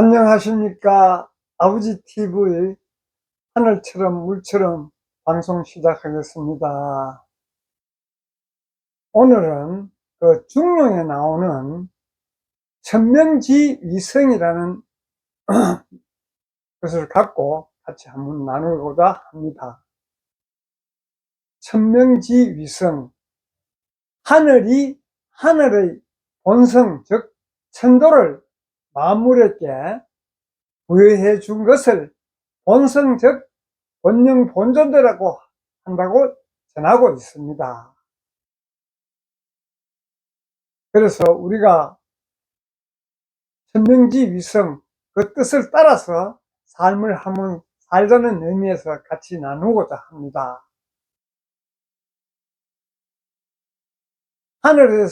안녕하십니까. 아버지 TV의 하늘처럼 물처럼 방송 시작하겠습니다. 오늘은 그 중용에 나오는 천명지 위성이라는 것을 갖고 같이 한번 나누고자 합니다. 천명지 위성, 하늘의 본성, 즉 천도를 만물에게 부여해 준 것을 본성, 즉 본령 본존대라고 한다고 전하고 있습니다. 그래서 우리가 천명지 위성 그 뜻을 따라서 삶을 한번 살자는 의미에서 같이 나누고자 합니다. 하늘의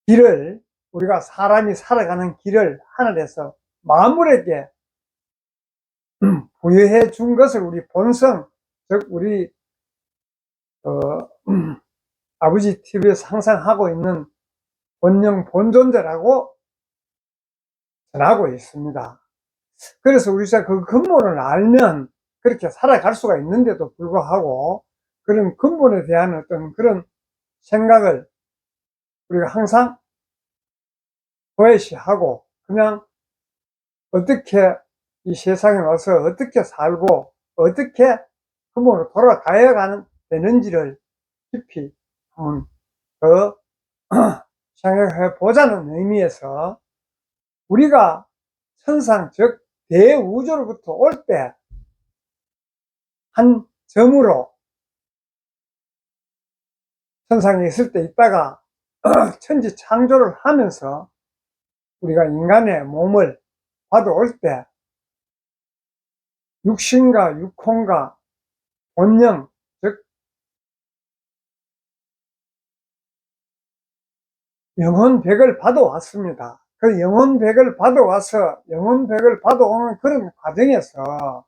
길을, 우리가 사람이 살아가는 길을 하늘에서 만물에게 부여해 준 것을 우리 본성, 즉 우리 아버지 TV에 상상하고 있는 본령 본존재라고 전하고 있습니다. 그래서 우리가 그 근본을 알면 그렇게 살아갈 수가 있는데도 불구하고 그런 근본에 대한 어떤 그런 생각을 우리가 항상 도외시하고 그냥 어떻게 이 세상에 와서 어떻게 살고 어떻게 근본으로 돌아가야 되는지를 깊이 한번 더 생각해 보자는 의미에서 우리가 천상 즉 대우주로부터 올 때 한 점으로 천상에 있을 때 있다가 천지 창조를 하면서 우리가 인간의 몸을 받아올 때 육신과 육혼과 본령, 즉 영혼백을 받아왔습니다. 그 영혼백을 받아와서 영혼백을 받아오는 그런 과정에서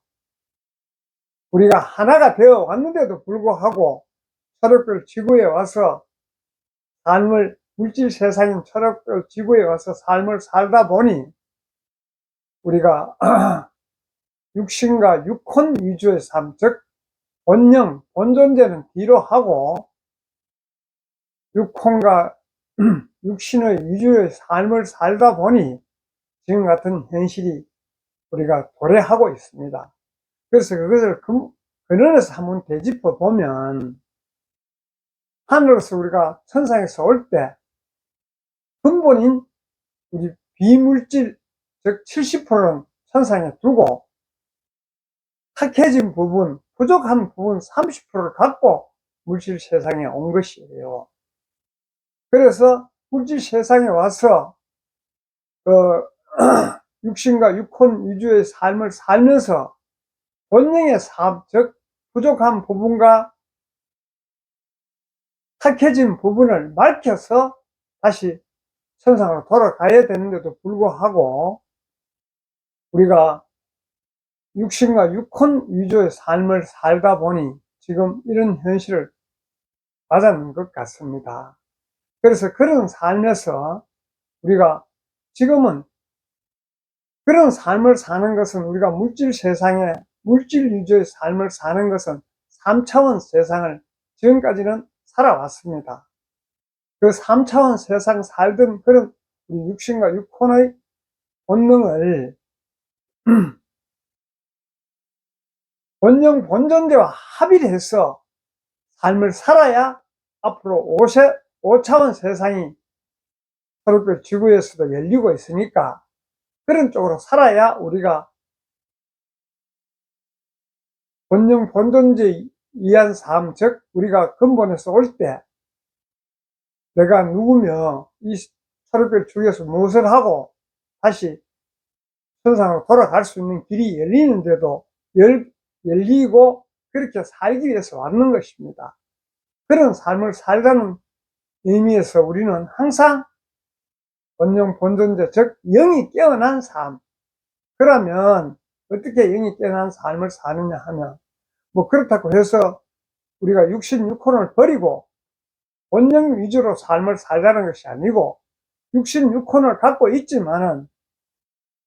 우리가 하나가 되어 왔는데도 불구하고 초록별 지구에 와서 삶을, 물질 세상인 초록별 지구에 와서 삶을 살다 보니 우리가 육신과 육혼 위주의 삶, 즉 본령, 본존재는 뒤로 하고 육혼과 육신의 위주의 삶을 살다 보니 지금 같은 현실이 우리가 도래하고 있습니다. 그래서 그것을 근원에서 한번 되짚어 보면 하늘에서 우리가 천상에서 올 때 근본인 우리 비물질, 즉 70%는 천상에 두고 탁해진 부분, 부족한 부분 30%를 갖고 물질 세상에 온 것이에요. 그래서 물질 세상에 와서 그 육신과 육혼 위주의 삶을 살면서 본능의 삶, 즉 부족한 부분과 탁해진 부분을 밝혀서 다시 천상으로 돌아가야 되는데도 불구하고 우리가 육신과 육혼 위주의 삶을 살다 보니 지금 이런 현실을 맞았는 것 같습니다. 그래서 그런 삶에서 우리가 지금은 그런 삶을 사는 것은 우리가 물질 세상에 물질 위주의 삶을 사는 것은 3차원 세상을 지금까지는 살아왔습니다. 그 3차원 세상 살던 그런 우리 육신과 육혼의 본능을 본령 본존재와 합의를 해서 삶을 살아야 앞으로 5차원 세상이 초록별 지구에서도 열리고 있으니까 그런 쪽으로 살아야 우리가 본령 본존재에 의한 삶, 즉 우리가 근본에서 올 때 내가 누구며 이 초록별 지구에서 무엇을 하고 다시 천상으로 돌아갈 수 있는 길이 열리는데도 열리고 그렇게 살기 위해서 왔는 것입니다. 그런 삶을 살자는 의미에서 우리는 항상 본령 본존재, 즉 영이 깨어난 삶. 그러면 어떻게 영이 깨어난 삶을 사느냐 하면 뭐 그렇다고 해서 우리가 육신 육혼을 버리고 본령 위주로 삶을 살자는 것이 아니고 66혼을 갖고 있지만은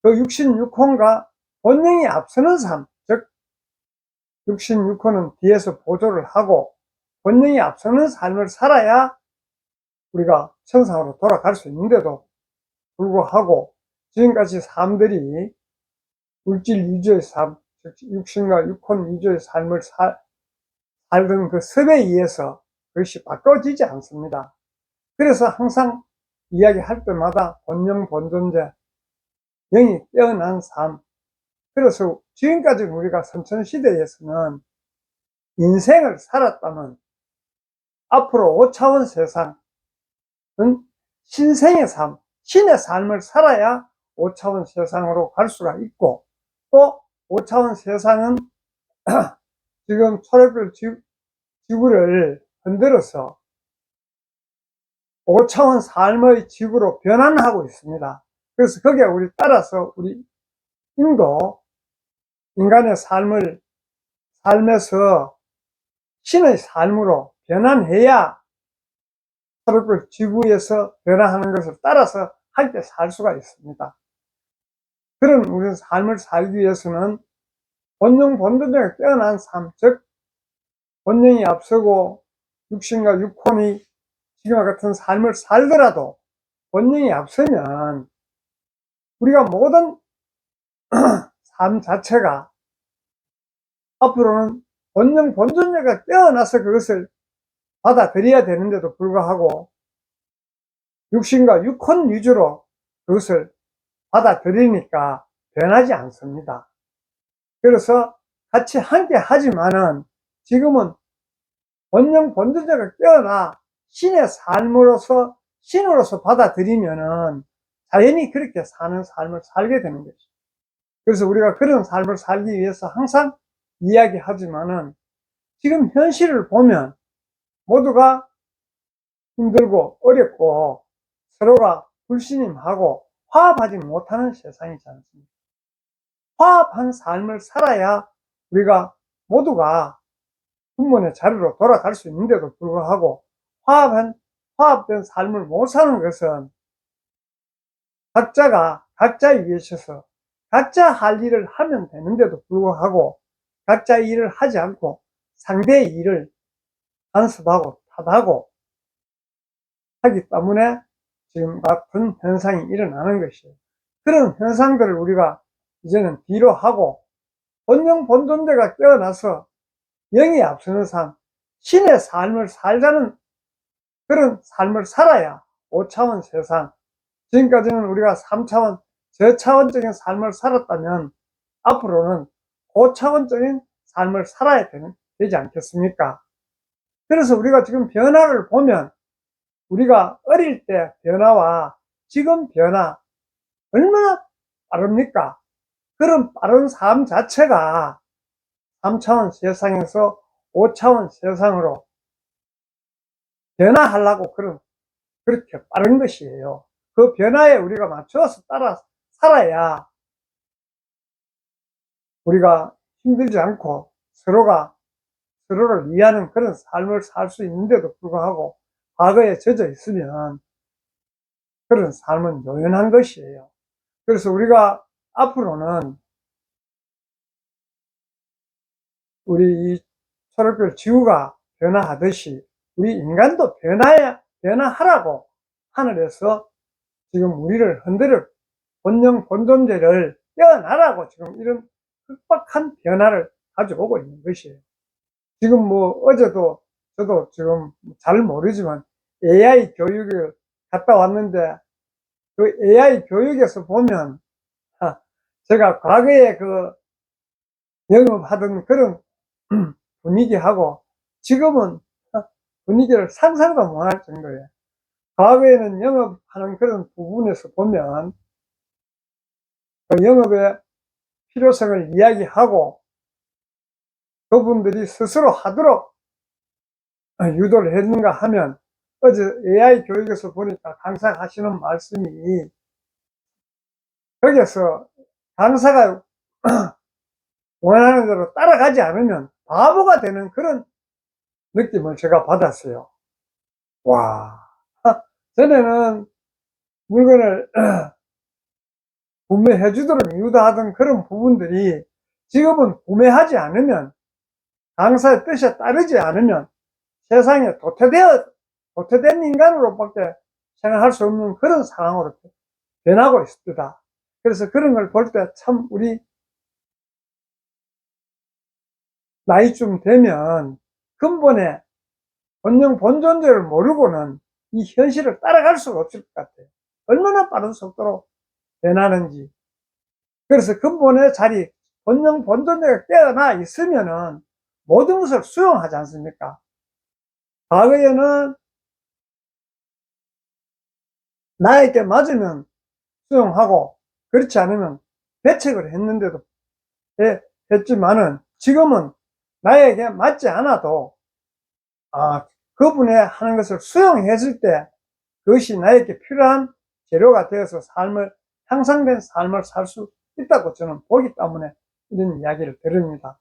그 66혼과 본능이 앞서는 삶, 즉 66혼은 뒤에서 보조를 하고 본능이 앞서는 삶을 살아야 우리가 천상으로 돌아갈 수 있는데도 불구하고 지금까지 사람들이 물질 위주의 삶, 즉 육신과 육혼 위주의 삶을 살던 그 습에 의해서 그것이 바꿔지지 않습니다. 그래서 항상 이야기할 때마다 본영, 본존재, 영이 깨어난 삶. 그래서 지금까지 우리가 선천시대에서는 인생을 살았다면 앞으로 5차원 세상은 신생의 삶, 신의 삶을 살아야 5차원 세상으로 갈 수가 있고, 또 5차원 세상은 지금 초록별 지구를 흔들어서 5차원 삶의 지구로 변환하고 있습니다. 그래서 거기에 우리 따라서 우리 인간의 삶을 삶에서 신의 삶으로 변환해야 초록별 지구에서 변화하는 것을 따라서 함께 살 수가 있습니다. 그런 우리 삶을 살기 위해서는 본영, 본존재가 깨어난 삶, 즉 본영이 앞서고 육신과 육혼이 지금과 같은 삶을 살더라도 본영이 앞서면 우리가 모든 삶 자체가 앞으로는 본영, 본존재가 깨어나서 그것을 받아들여야 되는데도 불구하고 육신과 육혼 위주로 그것을 받아들이니까 변하지 않습니다. 그래서 같이 함께 하지만은 지금은 본영, 본존재가 깨어나 신의 삶으로서 신으로서 받아들이면은 자연히 그렇게 사는 삶을 살게 되는 것이죠. 그래서 우리가 그런 삶을 살기 위해서 항상 이야기하지만은 지금 현실을 보면 모두가 힘들고 어렵고 서로가 불신임하고 화합하지 못하는 세상이지 않습니까? 화합한 삶을 살아야 우리가 모두가 근본의 자리로 돌아갈 수 있는데도 불구하고 화합된 삶을 못 사는 것은 각자가 각자에 위해서 각자 할 일을 하면 되는데도 불구하고 각자의 일을 하지 않고 상대의 일을 간섭하고 탓하고 하기 때문에 지금 같은 현상이 일어나는 것이에요. 그런 현상들을 우리가 이제는 뒤로 하고 본영, 본존재가 깨어나서 영이 앞서는 삶, 신의 삶을 살자는 그런 삶을 살아야 5차원 세상, 지금까지는 우리가 3차원, 저차원적인 삶을 살았다면 앞으로는 고차원적인 삶을 살아야 되지 않겠습니까? 그래서 우리가 지금 변화를 보면 우리가 어릴 때 변화와 지금 변화 얼마나 빠릅니까? 그런 빠른 삶 자체가 3차원 세상에서 5차원 세상으로 변화하려고 그렇게 빠른 것이에요. 그 변화에 우리가 맞춰서 따라 살아야 우리가 힘들지 않고 서로를 이해하는 그런 삶을 살 수 있는데도 불구하고 과거에 젖어 있으면 그런 삶은 요연한 것이에요. 그래서 우리가 앞으로는 우리 이 초록별 지구가 변화하듯이 우리 인간도 변화하라고 하늘에서 지금 우리를 흔들어 본영, 본존재를 깨어나라고 지금 이런 급박한 변화를 가져오고 있는 것이에요. 지금 뭐 어제도 저도 지금 잘 모르지만 AI 교육을 갔다 왔는데 그 AI 교육에서 보면 제가 과거에 그 영업하던 그런 분위기하고 지금은 분위기를 상상도 못할 정도예요. 과거에는 영업하는 그런 부분에서 보면 그 영업의 필요성을 이야기하고 그분들이 스스로 하도록 유도를 했는가 하면 어제 AI 교육에서 보니까 강사가 하시는 말씀이 거기에서 강사가 원하는 대로 따라가지 않으면 바보가 되는 그런 느낌을 제가 받았어요. 와, 전에는 물건을 구매해 주도록 유도하던 그런 부분들이 지금은 구매하지 않으면, 강사의 뜻에 따르지 않으면 세상에 도태된 인간으로밖에 생각할 수 없는 그런 상황으로 변하고 있습니다. 그래서 그런 걸 볼 때 참 우리 나이쯤 되면 근본에 본존재를 모르고는 이 현실을 따라갈 수가 없을 것 같아요. 얼마나 빠른 속도로 변하는지. 그래서 근본의 자리, 본존재가 깨어나 있으면은 모든 것을 수용하지 않습니까? 과거에는 나에게 맞으면 수용하고 그렇지 않으면 배척을 했는데도 했지만은 지금은 나에게 맞지 않아도 그분의 하는 것을 수용했을 때 그것이 나에게 필요한 재료가 되어서 향상된 삶을 살 수 있다고 저는 보기 때문에 이런 이야기를 드립니다.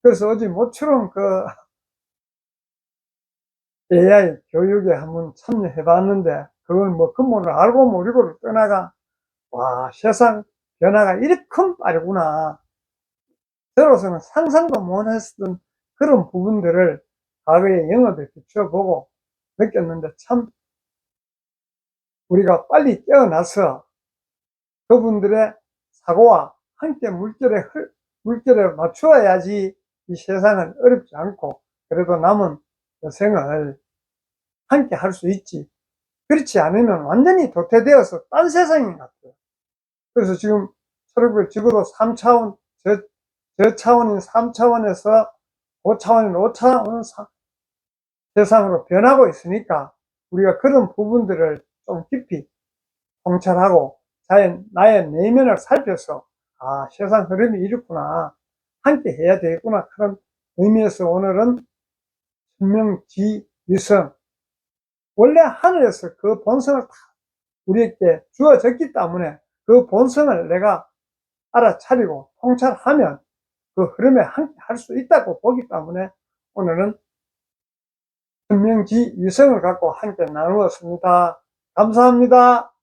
그래서 어제 모처럼 AI 교육에 한번 참여해 봤는데 그걸 뭐 근본을 알고 모르고를 떠나가 와, 세상 변화가 이렇게 큰 빠르구나. 저로서는 상상도 못했던 그런 부분들을 과거의 영업에 비춰보고 느꼈는데 참 우리가 빨리 깨어나서 그분들의 사고와 함께 물결에 맞추어야지 이 세상은 어렵지 않고 그래도 남은 여생을 함께 할 수 있지. 그렇지 않으면 완전히 도태되어서 딴 세상인 것 같아요. 그래서 지금 철학을 적어도 3차원, 저차원인 3차원에서 5차원인 5차원 세상으로 변하고 있으니까 우리가 그런 부분들을 좀 깊이 통찰하고 나의 내면을 살펴서 세상 흐름이 이렇구나, 함께 해야 되겠구나, 그런 의미에서 오늘은 천명지위성, 원래 하늘에서 그 본성을 다 우리에게 주어졌기 때문에 그 본성을 내가 알아차리고 통찰하면 그 흐름에 함께 할 수 있다고 보기 때문에 오늘은 천명지위성을 갖고 함께 나누었습니다. 감사합니다.